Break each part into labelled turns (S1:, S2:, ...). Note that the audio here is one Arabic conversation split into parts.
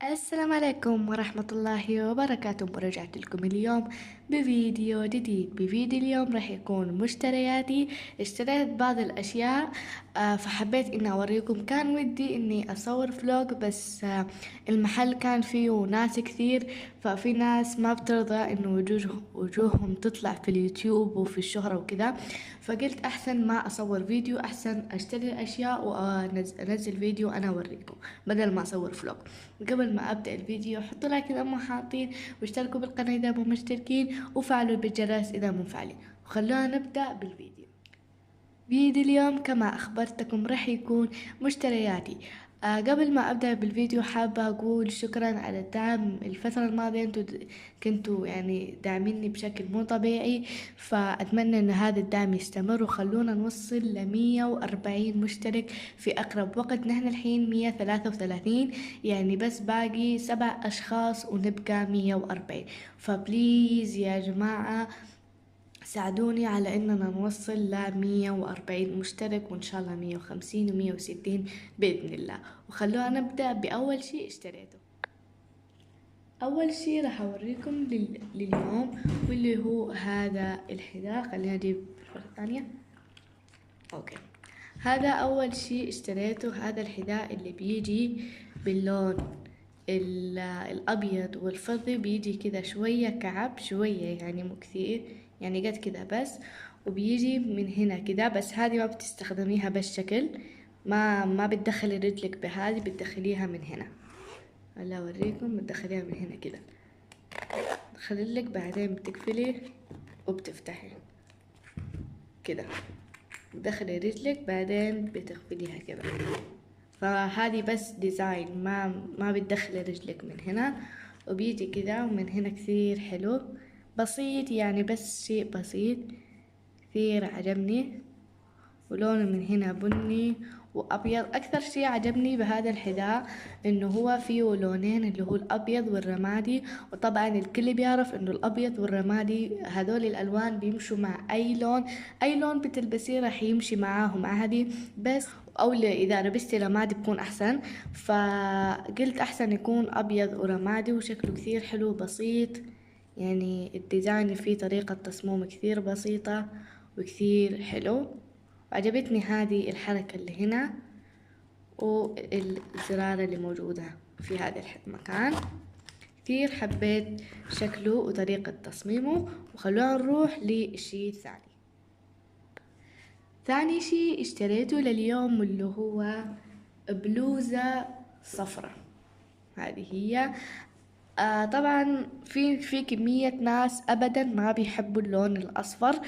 S1: السلام عليكم ورحمة الله وبركاته. ورجعت لكم اليوم بفيديو جديد. بفيديو اليوم راح يكون مشترياتي. اشتريت بعض الأشياء، فحبيت إني أوريكم. كان ودي إني أصور فلوج، بس المحل كان فيه ناس كثير، ففي ناس ما بترضى إنه وجوههم تطلع في اليوتيوب وفي الشهرة وكذا. فقلت أحسن ما أصور فيديو، أحسن أشتري الأشياء وأنزل فيديو أنا أوريكم بدل ما أصور فلوج. قبل ما أبدأ الفيديو حطوا لايك إذا مو حاطين، واشتركوا بالقناة إذا مو مشتركين، وفعلوا بالجرس إذا مو فعلين. وخلونا نبدأ بالفيديو. فيديو اليوم كما أخبرتكم راح يكون مشترياتي. قبل ما أبدأ بالفيديو حابة أقول شكرا على الدعم. الفترة الماضية كنتوا يعني داعميني بشكل مو طبيعي، فأتمنى أن هذا الدعم يستمر، وخلونا نوصل ل140 مشترك في أقرب وقت. نحن الحين 133، يعني بس باقي 7 أشخاص ونبقى 140. فبليز يا جماعة ساعدوني على اننا نوصل ل140 مشترك، وان شاء الله 150 و160 باذن الله. وخلونا نبدا باول شيء اشتريته. اول شيء راح اوريكم لليوم، واللي هو هذا الحذاء. خلينا نجيب الفرقة الثانية. اوكي، هذا اول شيء اشتريته. هذا الحذاء اللي بيجي باللون الابيض والفضي، بيجي كذا شوية كعب، شوية يعني مو كثير، يعني قد كذا بس. وبيجي من هنا كذا، بس هذه ما بتستخدميها بالشكل، ما بتدخلي رجلك بهذه، بتدخليها من هنا. هلا اوريكم، بتدخليها من هنا كذا، تدخلي لك، بعدين بتقفلي وبتفتحي كذا، بتدخلي رجلك بعدين بتقفليها كذا. فهذه بس ديزاين، ما بتدخلي رجلك من هنا، وبيجي كذا ومن هنا. كثير حلو، بسيط يعني، بس شيء بسيط كثير عجبني. ولونه من هنا بني وابيض. اكثر شيء عجبني بهذا الحذاء انه هو فيه لونين، اللي هو الابيض والرمادي. وطبعا الكل بيعرف انه الابيض والرمادي هذول الالوان بيمشوا مع اي لون. اي لون بتلبسيه راح يمشي معاهم عادي، بس اذا لبستي رمادي بكون احسن. فقلت احسن يكون ابيض ورمادي، وشكله كثير حلو بسيط. يعني الديزاين فيه طريقة تصميم كثير بسيطة وكثير حلو. وعجبتني هذه الحركة اللي هنا، والزرار اللي موجودة في هذا المكان. كثير حبيت شكله وطريقة تصميمه. وخلونا نروح للشيء الثاني. ثاني شيء اشتريته لليوم اللي هو بلوزة صفرة. هذه هي. طبعا في كمية ناس أبدا ما بيحبوا اللون الأصفر.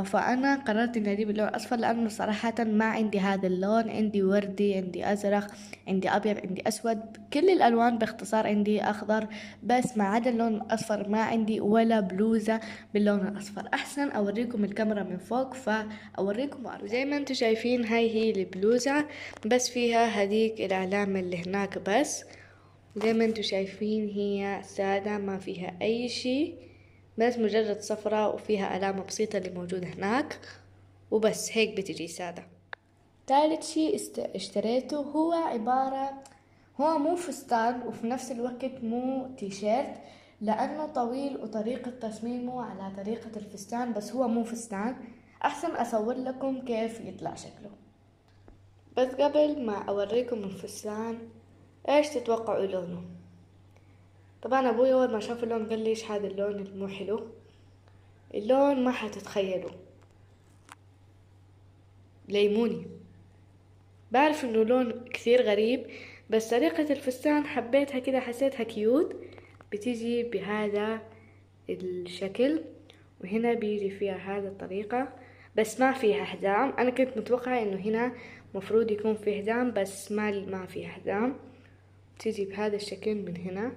S1: فأنا قررت إني أجيب اللون الأصفر، لأنه صراحة ما عندي هذا اللون. عندي وردي، عندي أزرق، عندي أبيض، عندي أسود، كل الألوان باختصار. عندي أخضر، بس ما عدا اللون الأصفر ما عندي ولا بلوزة باللون الأصفر. أحسن أوريكم الكاميرا من فوق فأوريكم زي ما انتم شايفين. هاي هي البلوزة، بس فيها هذيك العلامة اللي هناك بس. زي ما انتوا شايفين هي سادة، ما فيها اي شي، بس مجرد صفرة وفيها علامة بسيطة اللي موجودة هناك، وبس هيك بتجي سادة. ثالث شي اشتريته هو هو مو فستان، وفي نفس الوقت مو تيشيرت، لأنه طويل وطريقة تصميمه على طريقة الفستان، بس هو مو فستان. أحسن أصور لكم كيف يطلع شكله. بس قبل ما أوريكم الفستان، ايش تتوقعوا لونه؟ طبعا ابوي اول ما شاف اللون قال لي ايش هذا اللون المو حلو. اللون ما حتتخيلوا، ليموني. بعرف انه لون كثير غريب، بس طريقة الفستان حبيتها كده، حسيتها كيوت. بتيجي بهذا الشكل، وهنا بيجي فيها هذا الطريقة، بس ما فيها حزام. انا كنت متوقعة انه هنا مفروض يكون في حزام، بس ما فيها حزام. تيجي بهذا الشكل من هنا،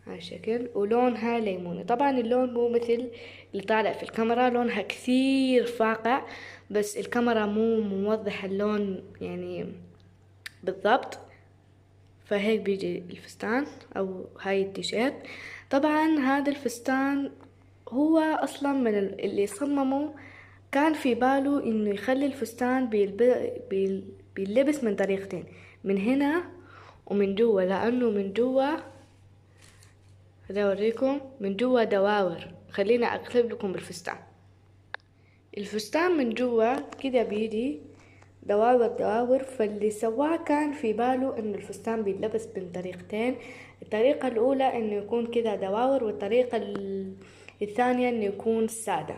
S1: هالشكل، ولونها ليموني. طبعا اللون مو مثل اللي طالع في الكاميرا، لونها كثير فاقع، بس الكاميرا مو موضح اللون يعني بالضبط. فهيك بيجي الفستان او هاي التيشيرت. طبعا هذا الفستان هو اصلا من اللي صممه كان في باله انه يخلي الفستان بيلبس من طريقتين، من هنا ومن جوا، لأنه من جوا هذا أوريكم من جوا دواور. خلينا أقلب لكم الفستان. الفستان من جوا كده بيجي دواور دواور. فاللي سواه كان في باله إنه الفستان بيتلبس من طريقتين. الطريقة الأولى إنه يكون كده دواور، والطريقة الثانية إنه يكون سادة.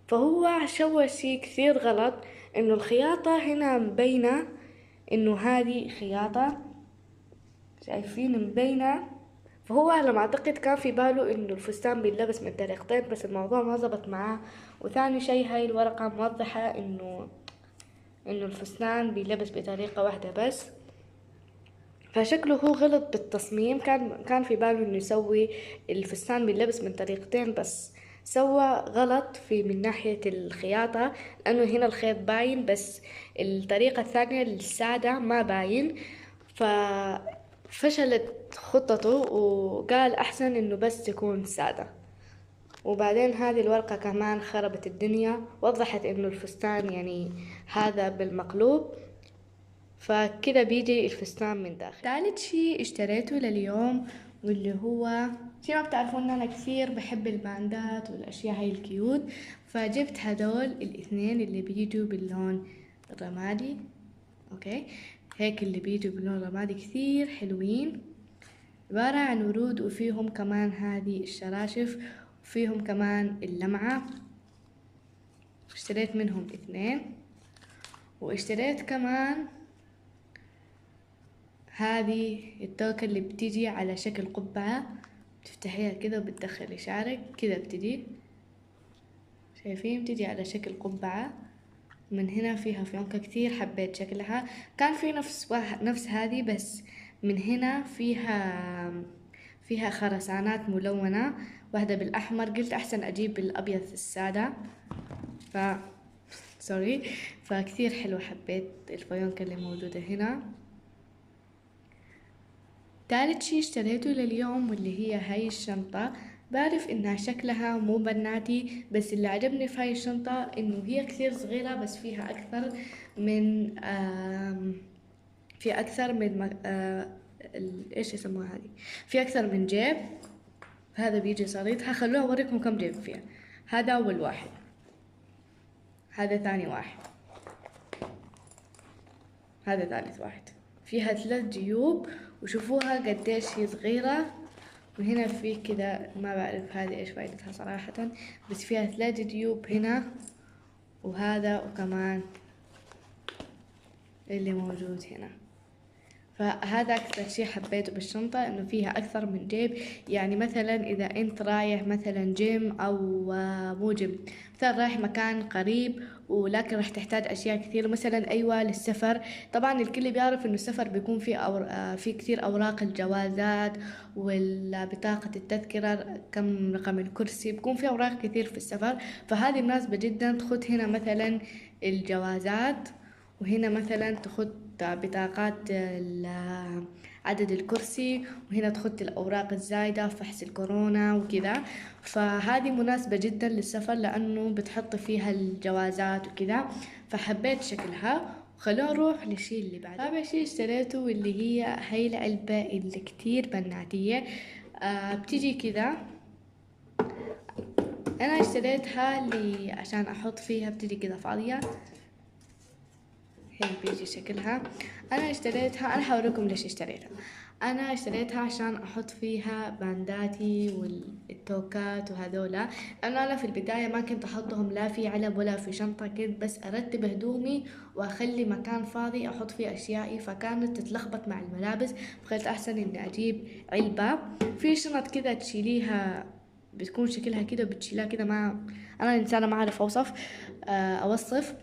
S1: فهو سوى شي كثير غلط، إنه الخياطة هنا مبينة إنه هذه خياطة، شايفين مبينة. فهو على ما أعتقد كان في باله إنه الفستان بيتلبس من طريقتين، بس الموضوع ما زبط معاه. وثاني شي هاي الورقة موضحة إنه الفستان بيلبس بطريقة واحدة بس. فشكله هو غلط بالتصميم. كان في باله إنه يسوي الفستان بيلبس من طريقتين، بس سوى غلط من ناحية الخياطة، لأنه هنا الخيط باين بس الطريقة الثانية السادة ما باين. ففشلت خطته وقال أحسن إنه بس تكون سادة. وبعدين هذه الورقة كمان خربت الدنيا، وضحت إنه الفستان يعني هذا بالمقلوب. فكده بيجي الفستان من داخل. ثالث شي اشتريته لليوم، واللي هو شي ما بتعرفون ان انا كثير بحب الباندات والاشياء هاي الكيوت. فجبت هدول الاثنين اللي بيجوا باللون الرمادي. اوكي، هيك اللي بيجوا باللون الرمادي كثير حلوين، عبارة عن ورود وفيهم كمان هذه الشراشف وفيهم كمان اللمعة. اشتريت منهم اثنين. واشتريت كمان هذه التوكة اللي بتيجي على شكل قبعة، بتفتحيها كده وبتدخلي شعرك كده بتجي، شايفين بتجي على شكل قبعة. من هنا فيها فيونكة كتير حبيت شكلها. كان في نفس هذه، بس من هنا فيها خرسانات ملونة، واحدة بالأحمر. قلت أحسن أجيب الأبيض السادة، سوري. فكثير حلو، حبيت الفيونكة اللي موجودة هنا. ثالث شي اشتريته لليوم واللي هي هاي الشنطة. بعرف انها شكلها مو بناتي، بس اللي عجبني في هاي الشنطة انه هي كثير صغيرة، بس فيها اكثر من ايش يسموها هذه، في اكثر من جيب. هذا بيجي صريطها. خلوها اوريكم كم جيب فيها. هذا اول واحد، هذا ثاني واحد، هذا ثالث واحد. فيها 3 جيوب، وشوفوها قديش هي صغيرة. وهنا في كذا ما بعرف هذه ايش فايدتها صراحة، بس فيها 3 جيوب هنا وهذا وكمان اللي موجود هنا. فهذا أكثر شي حبيته بالشنطة، إنه فيها أكثر من جيب. يعني مثلا إذا أنت رايح مثلا جيم أو مو جيم، مثلا رايح مكان قريب ولكن راح تحتاج أشياء كثير، مثلا أيوة للسفر. طبعا الكل بيعرف إنه السفر بيكون في كثير أوراق، الجوازات والبطاقة التذكرة، كم رقم الكرسي، بيكون في أوراق كثير في السفر. فهذه مناسبة جدا. تخد هنا مثلا الجوازات، وهنا مثلا تخد بطاقات عدد الكرسي، وهنا تخط الأوراق الزايدة، فحص الكورونا وكذا. فهذه مناسبة جدا للسفر، لأنه بتحط فيها الجوازات وكذا. فحبيت شكلها. خلونا نروح للشي اللي بعده. رابع شي اشتريته واللي هي هاي العلبة اللي كتير بناتية. بتيجي كذا. أنا اشتريتها عشان أحط فيها، بتيجي كذا فاضية. هي بيجي شكلها. انا حوريكم ليش اشتريتها. انا اشتريتها عشان احط فيها بانداتي والتوكات وهذولا، لانه انا في البداية ما كنت احطهم لا في علب ولا في شنطة، كنت بس ارتب هدومي واخلي مكان فاضي احط فيه اشيائي، فكانت تتلخبط مع الملابس. فقلت احسن اني اجيب علبة. في شنط كذا تشيليها، بتكون شكلها كده بتشيلها كده. انا انسانة ما اعرف اوصف.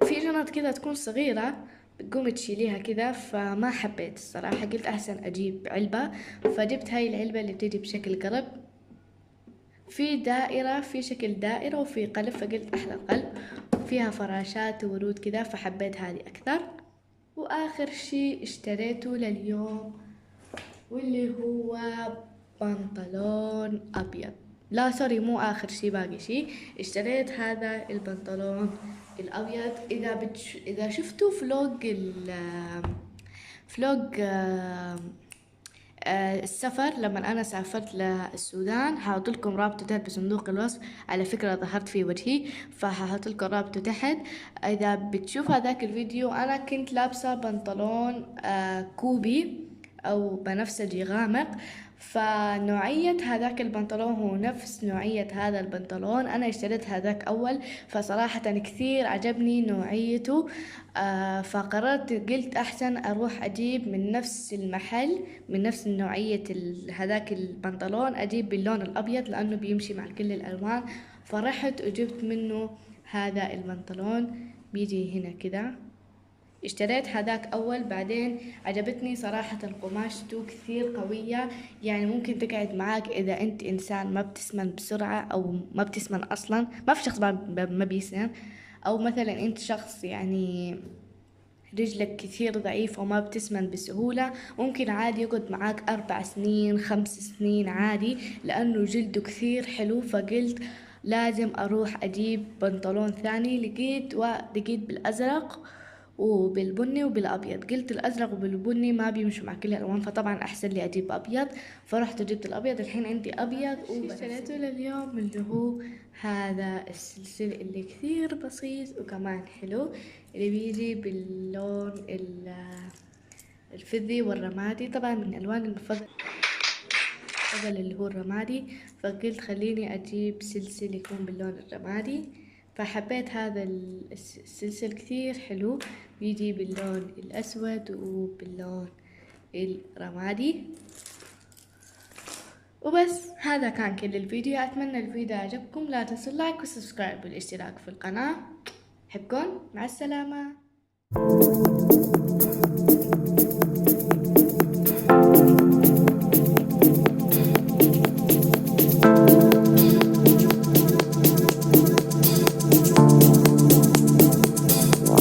S1: في شنط كذا تكون صغيرة بتقوم تشيليها كذا، فما حبيت الصراحة. قلت أحسن أجيب علبة. فجبت هاي العلبة اللي بتيجي بشكل قلب، في دائرة، في شكل دائرة وفي قلب. فقلت أحلى القلب، فيها فراشات وورود كذا، فحبيت هذه أكثر. وآخر شي اشتريته لليوم واللي هو بنطلون أبيض. لا سوري، مو آخر شي، باقي شي. اشتريت هذا البنطلون الأبيض. إذا شفتوا فلوج السفر لما أنا سافرت للسودان. هحط لكم رابطه تحت بصندوق الوصف، على فكرة ظهرت في وجهي، فهحط لكم رابطه تحت. إذا بتشوف هذاك الفيديو أنا كنت لابسة بنطلون كوبي أو بنفسجي غامق، فنوعية هذاك البنطلون هو نفس نوعية هذا البنطلون. أنا اشتريت هذاك أول، فصراحة كثير عجبني نوعيته. فقررت قلت أحسن أروح أجيب من نفس المحل، من نفس نوعية هذاك البنطلون، أجيب باللون الأبيض لأنه بيمشي مع كل الألوان. فرحت وجبت منه هذا البنطلون، بيجي هنا كده. اشتريت هذاك أول، بعدين عجبتني صراحة قماشته كثير قوية، يعني ممكن تقعد معاك إذا أنت إنسان ما بتسمن بسرعة أو ما بتسمن أصلا، ما في شخص ما بيسمن، أو مثلا أنت شخص يعني رجلك كثير ضعيفة وما بتسمن بسهولة، ممكن عادي يقعد معاك 4 سنين 5 سنين عادي، لأنه جلده كثير حلو. فقلت لازم أروح أجيب بنطلون ثاني. لقيت بالأزرق وبالبني وبالأبيض. قلت الأزرق وبالبني ما بيمشوا مع كل الألوان، فطبعا أحسن لي أجيب أبيض، فرحت وجبت الأبيض. الحين عندي أبيض اشتريته لليوم، اللي هو هذا السلسل اللي كثير بسيط وكمان حلو، اللي بيجي باللون الفضي والرمادي. طبعا من ألوان المفضلة اللي هو الرمادي، فقلت خليني أجيب سلسل يكون باللون الرمادي. فحبيت هذا السلسل كثير حلو، بيجي باللون الأسود وباللون الرمادي. وبس هذا كان كل الفيديو. أتمنى الفيديو عجبكم، لا تنسوا اللايك والسبسكرايب والاشتراك في القناة. أحبكم، مع السلامة.